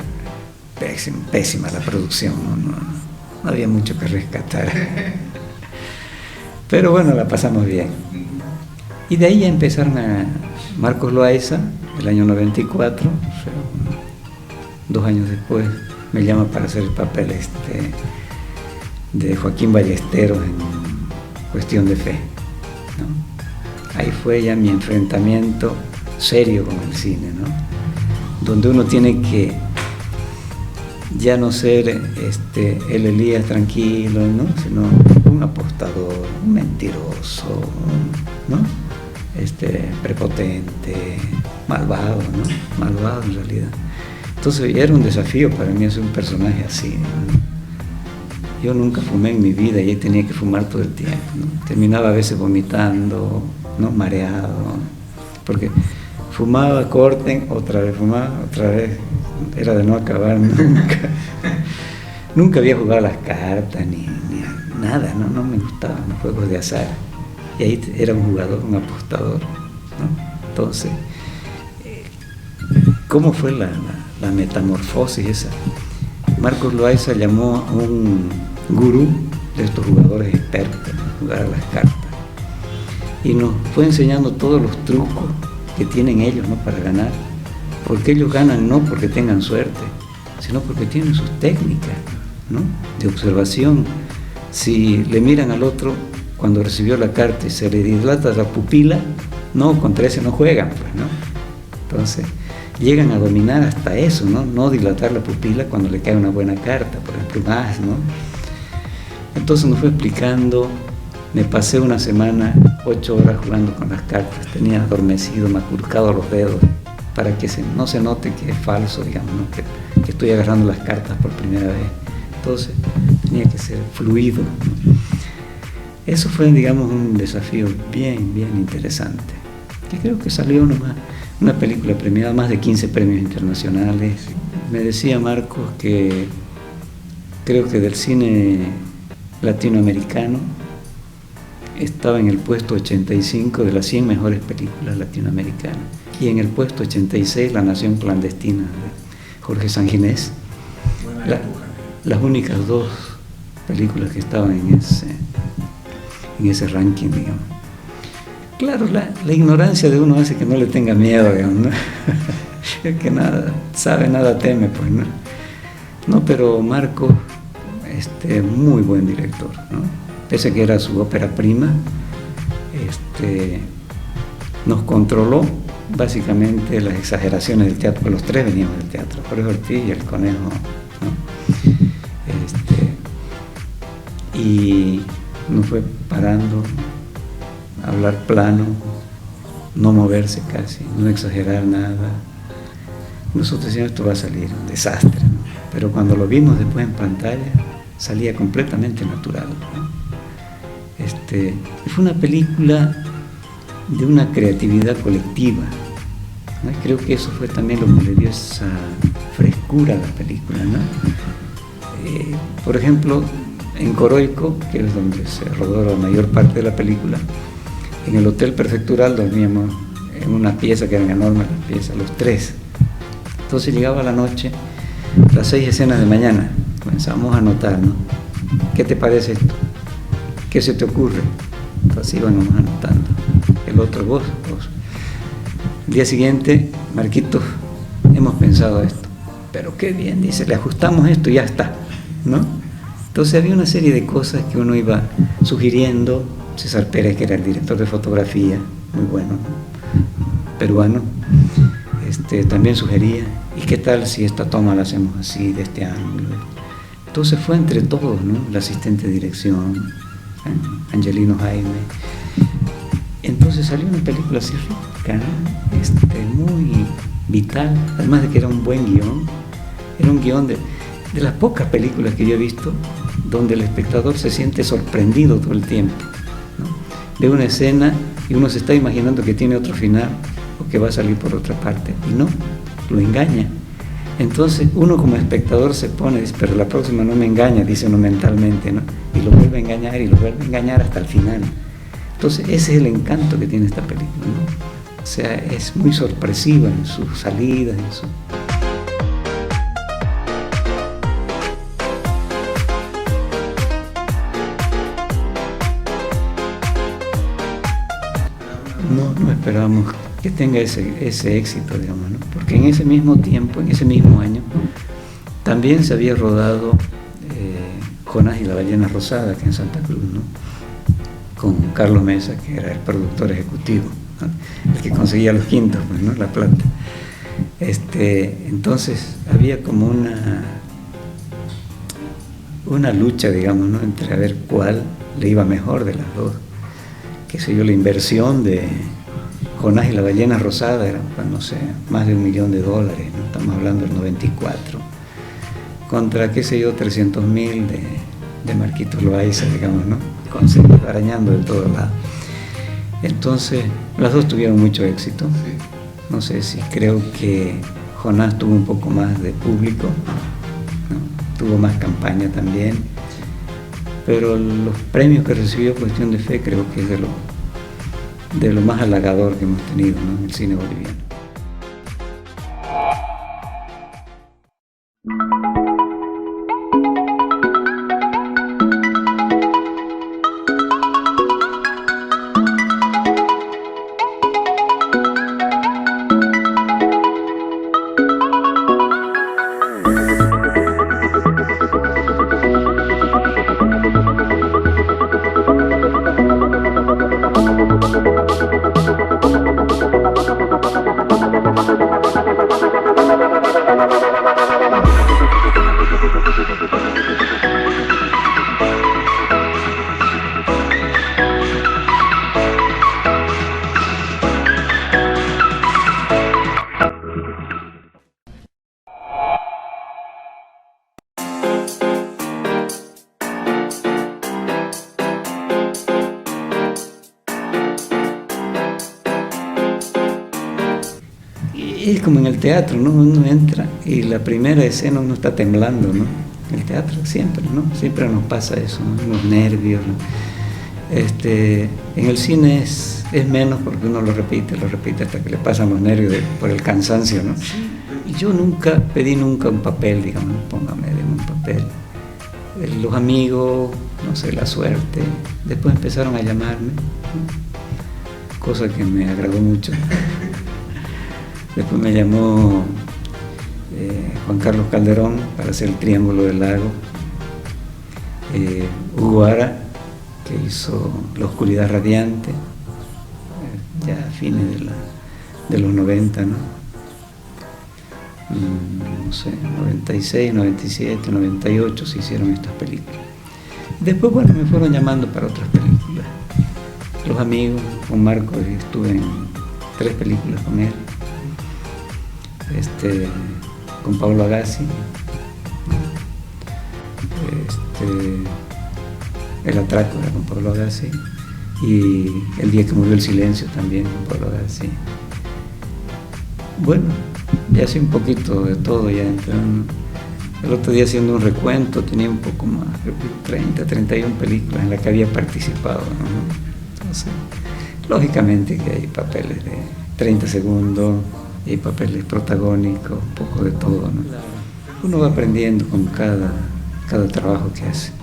pésima la producción, no había mucho que rescatar. Pero bueno, la pasamos bien. Y de ahí ya empezaron a Marcos Loaiza, el año 94, o sea, 2 años después, me llama para hacer el papel de Joaquín Ballesteros en Cuestión de Fe, ¿no? Ahí fue ya mi enfrentamiento serio con el cine, ¿no? Donde uno tiene que ya no ser el Elías tranquilo, ¿no? Sino un apostador, un mentiroso, ¿no? Prepotente, malvado, ¿no? Malvado en realidad. Entonces era un desafío para mí hacer un personaje así, ¿no? Yo nunca fumé en mi vida y ahí tenía que fumar todo el tiempo, ¿no? Terminaba a veces vomitando, ¿no? Mareado, porque fumaba, corten, otra vez fumaba, otra vez, era de no acabar nunca. Nunca había jugado a las cartas ni nada, no me gustaban los juegos de azar. Y ahí era un jugador, un apostador, ¿no? Entonces, ¿cómo fue la metamorfosis esa? Marcos Loaiza llamó a un gurú de estos jugadores expertos en jugar a las cartas y nos fue enseñando todos los trucos que tienen ellos, ¿no? Para ganar, porque ellos ganan no porque tengan suerte, sino porque tienen sus técnicas, ¿no? De observación. Si le miran al otro cuando recibió la carta y se le dilata la pupila, no, contra ese no juegan, pues, ¿no? Entonces llegan a dominar hasta eso, ¿no? No dilatar la pupila cuando le cae una buena carta, por ejemplo, más, ¿no? Entonces nos fue explicando. Me pasé una semana, 8 horas jugando con las cartas, tenía adormecido, maculcado los dedos, para que no se note que es falso, digamos, ¿no? que estoy agarrando las cartas por primera vez. Entonces tenía que ser fluido, ¿no? Eso fue, digamos, un desafío bien interesante, que creo que salió una película premiada, más de 15 premios internacionales. Me decía Marcos que creo que del cine latinoamericano estaba en el puesto 85 de las 100 mejores películas latinoamericanas y en el puesto 86 La Nación Clandestina de Jorge Sanginés. Las únicas 2 películas que estaban en ese ranking, digamos. Claro, la ignorancia de uno hace que no le tenga miedo, digamos, ¿no? El que nada sabe, nada teme, pues, ¿no? No, pero Marcos, muy buen director, ¿no? Pese a que era su ópera prima, nos controló básicamente las exageraciones del teatro, porque los 3 veníamos del teatro, Jorge Ortiz y el Conejo, ¿no? Y nos fue parando, a hablar plano, no moverse casi, no exagerar nada. Nosotros decíamos, esto va a salir un desastre, ¿no? Pero cuando lo vimos después en pantalla, salía completamente natural, ¿no? Fue una película de una creatividad colectiva, ¿no? Creo que eso fue también lo que le dio esa frescura a la película, ¿no? Por ejemplo, en Coroico, que es donde se rodó la mayor parte de la película, en el Hotel Prefectural dormíamos en una pieza que eran enormes las piezas, los 3. Entonces llegaba la noche, las 6 escenas de mañana, comenzamos a anotar, ¿no? ¿Qué te parece esto? ¿Qué se te ocurre? Entonces íbamos anotando. El otro, vos. El día siguiente, Marquitos, hemos pensado esto. Pero qué bien, dice, le ajustamos esto y ya está, ¿no? Entonces había una serie de cosas que uno iba sugiriendo. César Pérez, que era el director de fotografía, muy bueno, ¿no? Peruano, también sugería, ¿y qué tal si esta toma la hacemos así, de este ángulo? Entonces fue entre todos, ¿no? El asistente de dirección, Angelino Jaime. Entonces salió una película así rica, ¿no? Muy vital, además de que era un buen guión. Era un guión de las pocas películas que yo he visto donde el espectador se siente sorprendido todo el tiempo, ¿no? Ve una escena y uno se está imaginando que tiene otro final o que va a salir por otra parte, y no, lo engaña. Entonces uno como espectador se pone, dice, pero la próxima no me engaña, dice uno mentalmente, ¿no? Y lo vuelve a engañar y lo vuelve a engañar hasta el final. Entonces ese es el encanto que tiene esta película, ¿no? O sea, es muy sorpresiva en sus salidas, en su... no esperábamos que tenga ese éxito, digamos, ¿no? Porque en ese mismo tiempo, en ese mismo año, también se había rodado Jonás y la ballena rosada, aquí en Santa Cruz, ¿no? Con Carlos Mesa, que era el productor ejecutivo, ¿no? El que conseguía los quintos, pues, ¿no? La plata. Entonces había como una lucha, digamos, ¿no? Entre a ver cuál le iba mejor de las dos. Qué sé yo, la inversión de Jonás y la ballena rosada era, pues, no sé, más de $1 millón, ¿no? Estamos hablando del 94, contra, qué sé yo, 300.000 de Marquitos Loaiza, digamos, ¿no? Arañando de todos lados. Entonces, las dos tuvieron mucho éxito. No sé si creo que Jonás tuvo un poco más de público, ¿no? Tuvo más campaña también, pero los premios que recibió Cuestión de Fe creo que es de lo más halagador que hemos tenido, ¿no? En el cine boliviano. Es como en el teatro, ¿no? Uno entra y la primera escena uno está temblando, ¿no? El teatro siempre, ¿no? Siempre nos pasa eso, ¿no? Los nervios, ¿no? En el cine es menos porque uno lo repite hasta que le pasan los nervios por el cansancio, ¿no? Y yo nunca pedí un papel, digamos, póngame un papel. Los amigos, no sé, la suerte, después empezaron a llamarme, ¿no? Cosa que me agradó mucho. Después me llamó Juan Carlos Calderón para hacer El Triángulo del Lago, Hugo Ara, que hizo La Oscuridad Radiante, ya a fines de los 90, ¿no? No sé, 96, 97, 98 se hicieron estas películas. Después, bueno, me fueron llamando para otras películas. Los amigos, con Marco estuve en 3 películas con él. Con Pablo Agassi, El Atraco era con Pablo Agassi, y El Día que Murió el Silencio también con Pablo Agassi. Bueno, ya hace un poquito de todo ya entrando. El otro día, haciendo un recuento, tenía un poco más, creo que 30, 31 películas en las que había participado, ¿no? Entonces, lógicamente que hay papeles de 30 segundos, y papeles protagónicos, un poco de todo, ¿no? Uno va aprendiendo con cada trabajo que hace.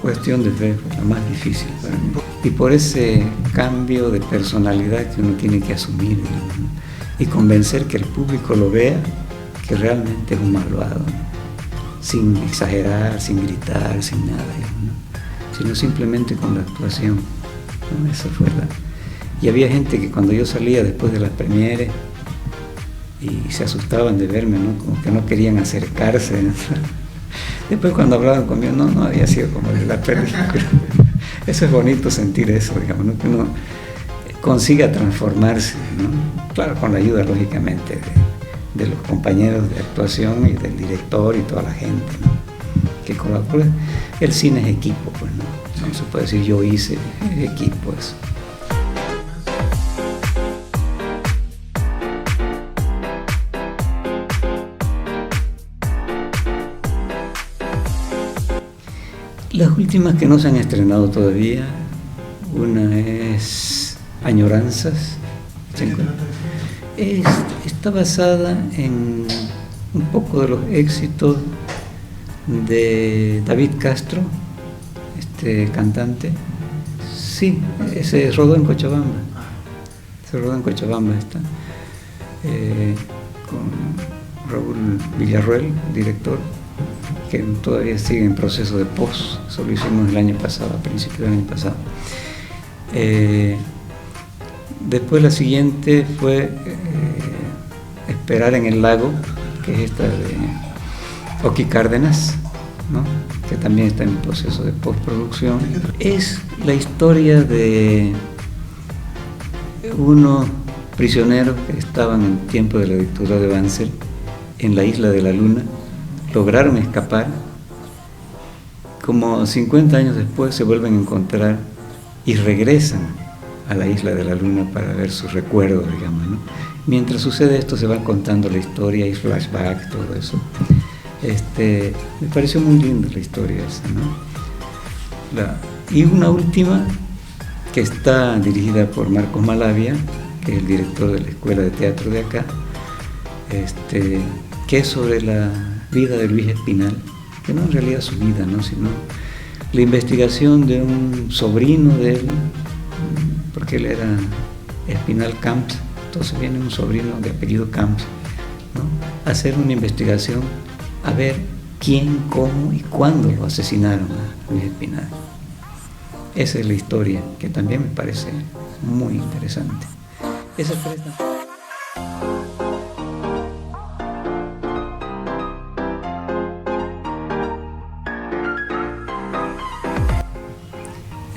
Cuestión de Fe fue la más difícil para mí. Y por ese cambio de personalidad que uno tiene que asumir, ¿no? Y convencer que el público lo vea, que realmente es un malvado, ¿no? Sin exagerar, sin gritar, sin nada, ¿no? Sino simplemente con la actuación, ¿no? Esa fue Y había gente que cuando yo salía después de las premieres y se asustaban de verme, ¿no? Como que no querían acercarse, ¿no? Después, cuando hablaban conmigo, no había sido como de la película. Eso es bonito, sentir eso, digamos, ¿no? Que uno consiga transformarse, ¿no? Claro, con la ayuda, lógicamente, de los compañeros de actuación y del director y toda la gente, ¿no? Que colabora. El cine es equipo, pues, ¿no? No se puede decir yo hice, es equipo eso. Las últimas que no se han estrenado todavía, una es Añoranzas, Está basada en un poco de los éxitos de David Castro, este cantante. Sí, se rodó en Cochabamba. Se rodó en Cochabamba esta. Con Raúl Villarroel, director, que todavía sigue en proceso de post. Eso lo hicimos el año pasado, a principios del año pasado. Después la siguiente fue Esperar en el lago, que es esta de Oki Cárdenas, ¿no? Que también está en proceso de postproducción. Es la historia de unos prisioneros que estaban en tiempo de la dictadura de Banzer en la isla de la Luna, lograron escapar, como 50 años después se vuelven a encontrar y regresan a la isla de la Luna para ver sus recuerdos, digamos, ¿no? Mientras sucede esto se van contando la historia y flashbacks, todo eso. Me pareció muy linda la historia esa, ¿no? Y una última que está dirigida por Marcos Malavia, que es el director de la Escuela de Teatro de acá, que es sobre la vida de Luis Espinal, que no en realidad su vida, ¿no? Sino la investigación de un sobrino de él, porque él era Espinal Camps, entonces viene un sobrino de apellido Camps, ¿no? A hacer una investigación a ver quién, cómo y cuándo lo asesinaron a Luis Espinal. Esa es la historia, que también me parece muy interesante. Esa es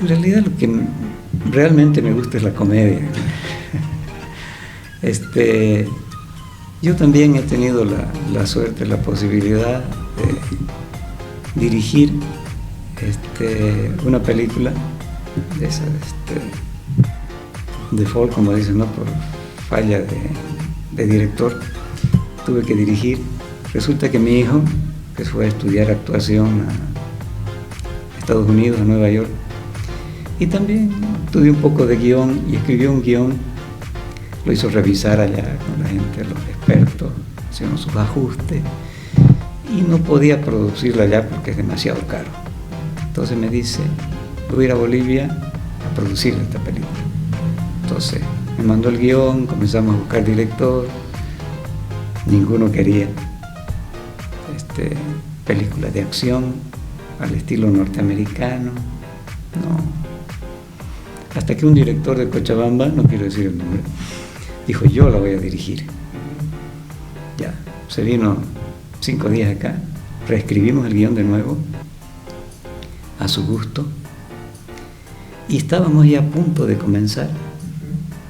En realidad lo que realmente me gusta es la comedia. Yo también he tenido la suerte, la posibilidad de dirigir una película de esa, default, como dicen, ¿no? Por falla de director, tuve que dirigir. Resulta que mi hijo, que fue a estudiar actuación a Estados Unidos, a Nueva York, y también estudió un poco de guión y escribió un guión, lo hizo revisar allá con la gente, los expertos, hicieron sus ajustes y no podía producirla allá porque es demasiado caro. Entonces me dice, voy a ir a Bolivia a producir esta película. Entonces me mandó el guión, comenzamos a buscar director, ninguno quería. Película de acción al estilo norteamericano, no. Hasta que un director de Cochabamba, no quiero decir el nombre, dijo, yo la voy a dirigir. Ya, se vino 5 días acá, reescribimos el guión de nuevo, a su gusto, y estábamos ya a punto de comenzar.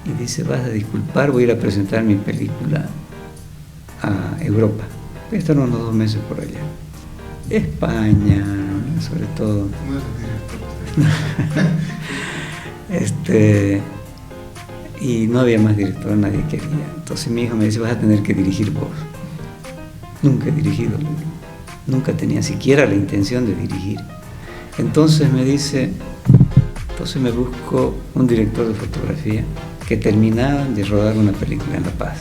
Y dice, vas a disculpar, voy a ir a presentar mi película a Europa. Voy a estar unos 2 meses por allá. España, sobre todo. Y no había más director, nadie quería. Entonces mi hijo me dice, vas a tener que dirigir vos. Nunca he dirigido, nunca tenía siquiera la intención de dirigir. Entonces me dice, entonces me busco un director de fotografía que terminaban de rodar una película en La Paz,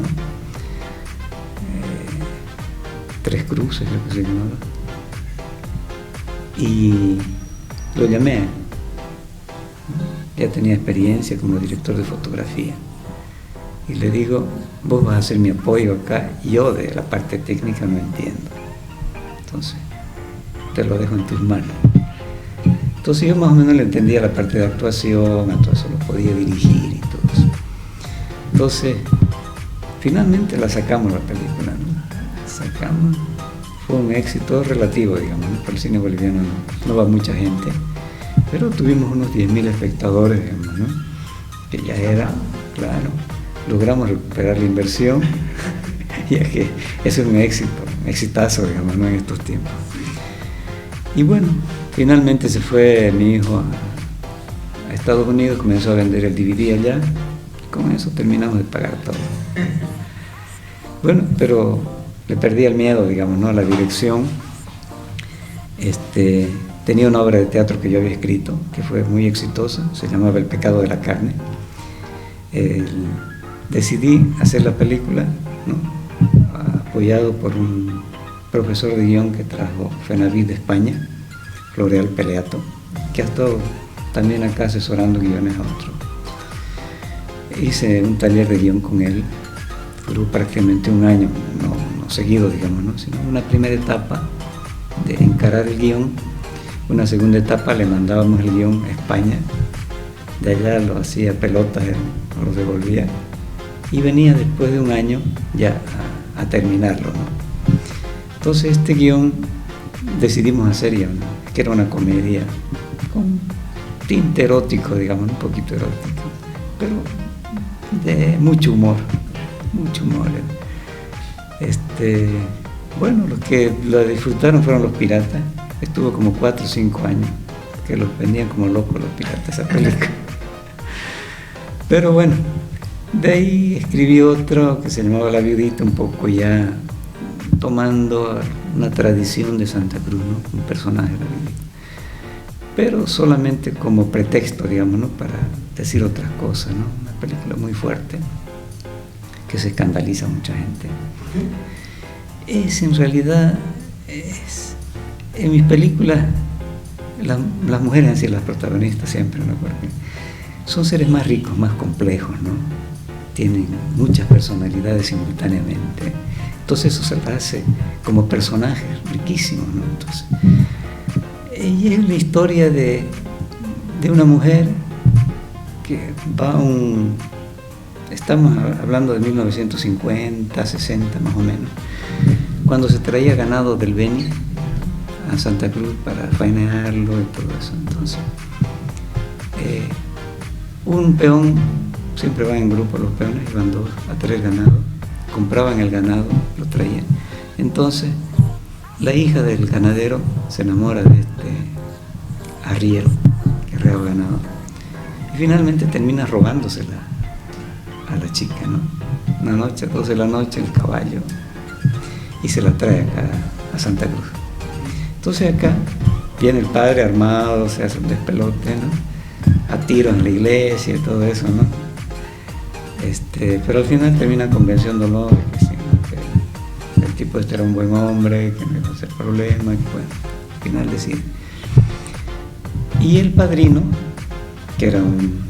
¿no? Tres Cruces, creo que se llamaba. Y lo llamé. Ya tenía experiencia como director de fotografía. Y le digo, vos vas a hacer mi apoyo acá, yo de la parte técnica no entiendo. Entonces, te lo dejo en tus manos. Entonces yo más o menos le entendía la parte de actuación, a todo eso lo podía dirigir y todo eso. Entonces, finalmente la sacamos la película, ¿no? Sacamos, fue un éxito relativo, digamos, ¿no? Por el cine boliviano no va mucha gente, pero tuvimos unos 10.000 espectadores, digamos, ¿no? Que ya era, claro, logramos recuperar la inversión, ya que eso es un éxito, un exitazo, digamos, ¿no? En estos tiempos. Y bueno, finalmente se fue mi hijo a Estados Unidos, comenzó a vender el DVD allá, y con eso terminamos de pagar todo. Bueno, pero le perdí el miedo, digamos, ¿no? A la dirección. Tenía una obra de teatro que yo había escrito, que fue muy exitosa, se llamaba El pecado de la carne. decidí hacer la película, ¿no? Apoyado por un profesor de guión que trajo Fenavid de España, Floreal Peleato, que ha estado también acá asesorando guiones a otros. Hice un taller de guión con él, duró prácticamente un año, no seguido, digamos, ¿no? Sino una primera etapa de encarar el guión, una segunda etapa le mandábamos el guión a España, de allá lo hacía pelotas, lo devolvía, y venía después de un año ya a terminarlo, ¿no? Entonces este guión decidimos hacer ya, ¿no? Que era una comedia con tinte erótico, digamos, un poquito erótico, pero de mucho humor, mucho humor. Bueno, los que lo disfrutaron fueron los piratas. Estuvo como 4 o 5 años que los vendían como locos los piratas esa película. Pero bueno, de ahí escribí otro que se llamaba La Viudita, un poco ya tomando una tradición de Santa Cruz, ¿no? Un personaje de la Viudita, pero solamente como pretexto, digamos, ¿no? Para decir otras cosas, ¿no? Una película muy fuerte que se escandaliza a mucha gente. En realidad, en mis películas, las mujeres, así las protagonistas siempre, ¿no? Porque son seres más ricos, más complejos, ¿no? Tienen muchas personalidades simultáneamente. Entonces eso se las hace como personajes riquísimos, ¿no? Entonces, ella es la historia de una mujer que va a estamos hablando de 1950, 60 más o menos, cuando se traía ganado del Beni a Santa Cruz para faenearlo y todo eso. Entonces, un peón, siempre van en grupo los peones, iban 2 a 3 ganados, compraban el ganado, lo traían. Entonces, la hija del ganadero se enamora de este arriero que arreaba ganado y finalmente termina robándosela a la chica, ¿no? Una noche, 12 de la noche, el caballo, y se la trae acá a Santa Cruz. Entonces acá viene el padre armado, se hace un despelote, ¿no? A tiros en la iglesia y todo eso, ¿no? Pero al final termina convenciéndolo de que, sí, ¿no? Que el tipo este era un buen hombre, que no iba a hacer problema, y bueno, al final decide. Y el padrino, que era un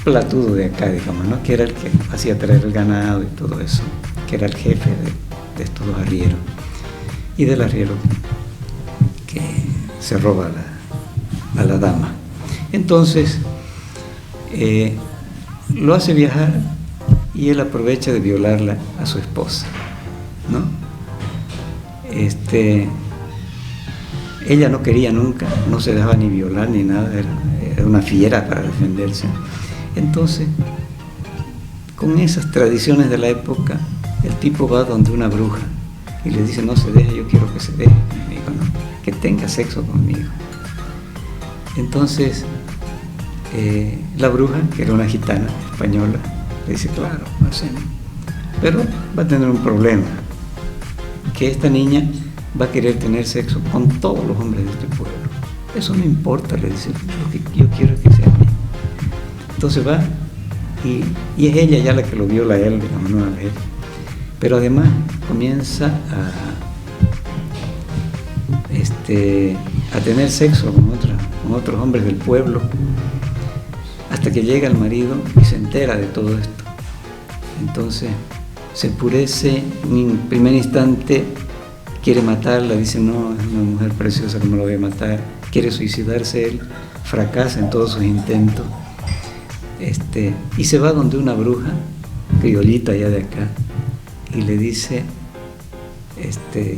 platudo de acá, digamos, ¿no? Que era el que hacía traer el ganado y todo eso, que era el jefe de estos 2 arrieros, y del arriero que se roba a la dama. Entonces lo hace viajar y él aprovecha de violarla a su esposa, ¿no? Ella no quería nunca, no se dejaba ni violar ni nada, era una fiera para defenderse. Entonces, con esas tradiciones de la época, el tipo va donde una bruja y le dice: no se deje, yo quiero que se deje conmigo, ¿no? Que tenga sexo conmigo. Entonces, la bruja, que era una gitana española, le dice: claro, hacemos. Pero va a tener un problema, que esta niña va a querer tener sexo con todos los hombres de este pueblo. Eso no importa, le dice, lo que yo quiero es que sea mía. Entonces va y es ella ya la que lo viola a él, digamos, no a él. Pero además comienza a tener sexo con otros hombres del pueblo, hasta que llega el marido y se entera de todo esto. Entonces se enfurece, en primer instante quiere matarla, dice: no, es una mujer preciosa, no me la voy a matar. Quiere suicidarse él, fracasa en todos sus intentos, y se va donde una bruja, criollita allá de acá, y le dice,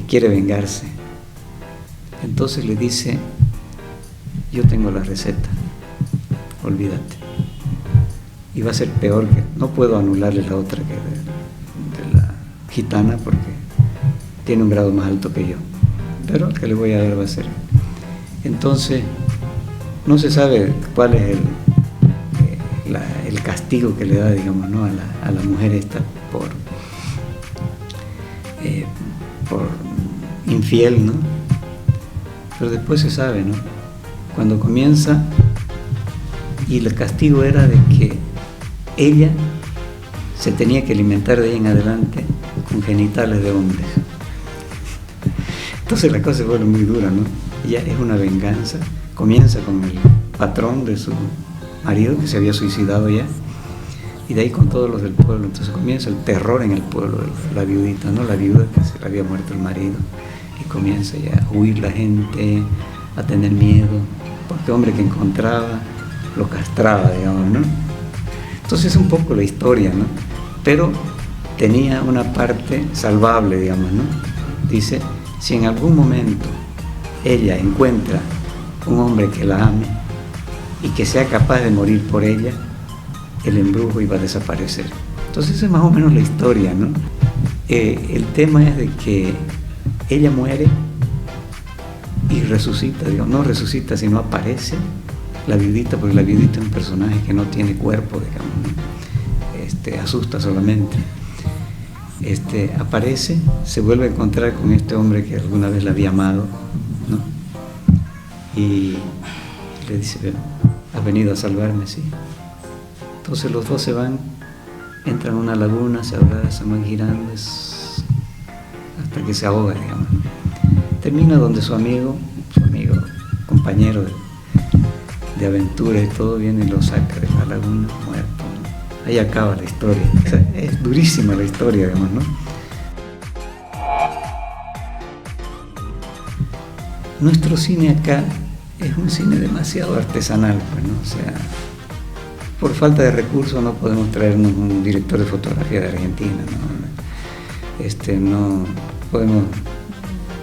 quiere vengarse. Entonces le dice: yo tengo la receta, olvídate. Y va a ser peor, que no puedo anularle la otra que de la gitana, porque tiene un grado más alto que yo, pero el que le voy a dar va a ser. Entonces no se sabe cuál es el castigo que le da, digamos, ¿no? a la mujer esta por infiel, ¿no? Pero después se sabe, ¿no? Cuando comienza, y el castigo era de que ella se tenía que alimentar de ahí en adelante con genitales de hombres. Entonces la cosa se vuelve muy dura, ¿no? Ya es una venganza. Comienza con el patrón de su marido que se había suicidado ya, y de ahí con todos los del pueblo. Entonces comienza el terror en el pueblo de la viudita, ¿no? La viuda que se le había muerto el marido, y comienza ya a huir la gente, a tener miedo, porque hombre que encontraba lo castraba, digamos, ¿no? Entonces es un poco la historia, ¿no? Pero tenía una parte salvable, digamos, ¿no? Dice, si en algún momento ella encuentra un hombre que la ame y que sea capaz de morir por ella, el embrujo iba a desaparecer. Entonces esa es más o menos la historia, ¿no? El tema es de que ella muere y resucita, digo, no resucita, sino aparece la viudita, porque la viudita es un personaje que no tiene cuerpo, digamos, ¿no? Asusta solamente. Aparece, se vuelve a encontrar con este hombre que alguna vez la había amado, ¿no? Y le dice, ¿has venido a salvarme? Sí. Entonces los dos se van, entran a una laguna, se abrazan, van girando hasta que se ahoga, digamos. Termina donde su amigo, compañero de aventura y todo, viene y lo saca de la laguna muerto, ¿no? Ahí acaba la historia. O sea, es durísima la historia, digamos, ¿no? Nuestro cine acá es un cine demasiado artesanal, pues, ¿no? O sea, por falta de recursos no podemos traernos un director de fotografía de Argentina, ¿no? No podemos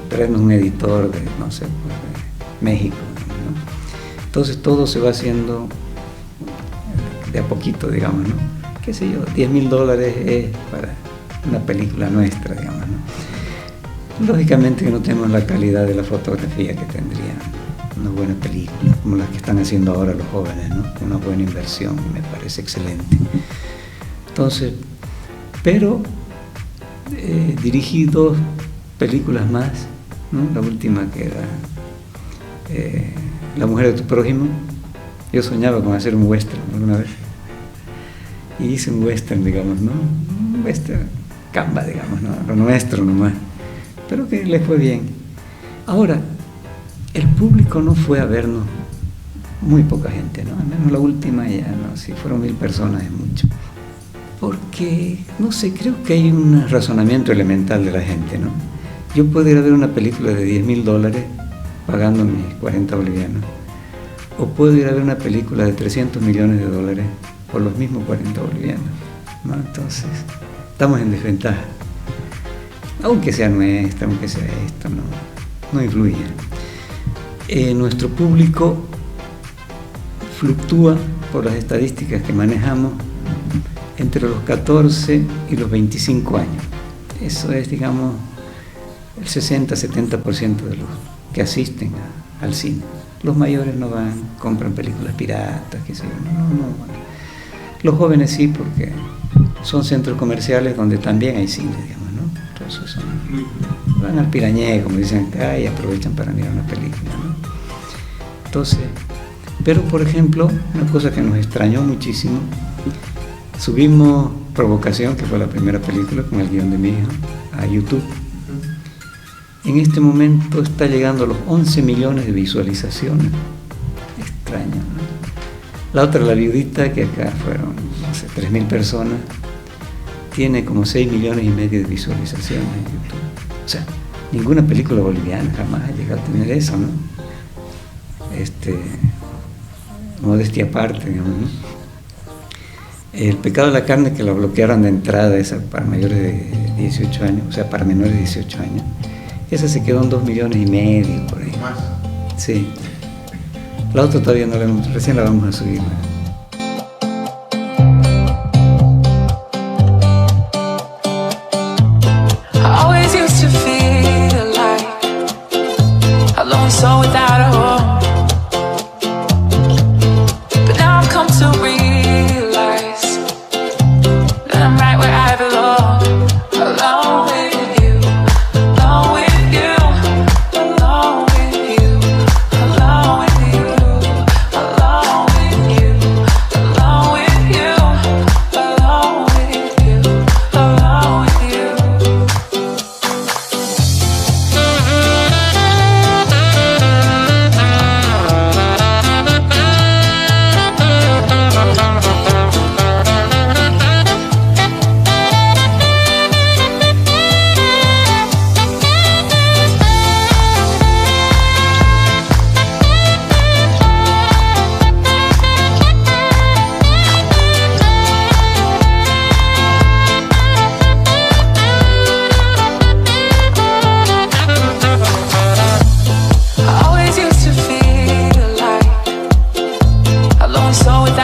traernos un editor de, no sé, pues, de México, ¿no? Entonces todo se va haciendo de a poquito, digamos, ¿no? Qué sé yo, $10.000 es para una película nuestra, digamos, ¿no? Lógicamente que no tenemos la calidad de la fotografía que tendrían una buena película, como las que están haciendo ahora los jóvenes, ¿no? Una buena inversión, me parece excelente. Entonces, pero dirigí 2 películas más, ¿no? La última que era La mujer de tu prójimo. Yo soñaba con hacer un western alguna vez, y hice un western, digamos, ¿no? Un western camba, digamos, ¿no? Lo nuestro nomás, pero que le fue bien. Ahora, el público no fue a vernos, muy poca gente, ¿no? Al menos la última ya, ¿no? Si fueron 1.000 personas es mucho. Porque, no sé, creo que hay un razonamiento elemental de la gente, ¿no? Yo puedo ir a ver una película de $10.000 pagando mis 40 bolivianos, o puedo ir a ver una película de $300 millones por los mismos 40 bolivianos, ¿no? Entonces, estamos en desventaja. Aunque sea nuestra, aunque sea esto, no influye. Nuestro público fluctúa, por las estadísticas que manejamos, entre los 14 y los 25 años. Eso es, digamos, el 60-70% de los que asisten al cine. Los mayores no van, compran películas piratas, qué sé yo, no. Los jóvenes sí, porque son centros comerciales donde también hay cine, digamos, ¿no? Entonces van al pirañé, como dicen acá, y aprovechan para mirar una película, ¿no? Entonces, pero por ejemplo, una cosa que nos extrañó muchísimo, subimos Provocación, que fue la primera película con el guión de mi hijo, a YouTube. En este momento está llegando a los 11 millones de visualizaciones. Extraño, ¿no? La otra, La viudita, que acá fueron, no sé, 3.000 personas, tiene como 6,5 millones de visualizaciones en YouTube. O sea, ninguna película boliviana jamás ha llegado a tener eso, ¿no? Modestia aparte, digamos, ¿no? El pecado de la carne, que la bloquearon de entrada, esa para mayores de 18 años, o sea, para menores de 18 años, esa se quedó en 2,5 millones por ahí. ¿Más? Sí. La otra todavía no la hemos, recién la vamos a subir, ¿no? So without a home, but now I've come to realize that I'm right where I belong, alone with you, alone with you, alone with you, alone with you, alone with you, alone with you, alone with you. soul without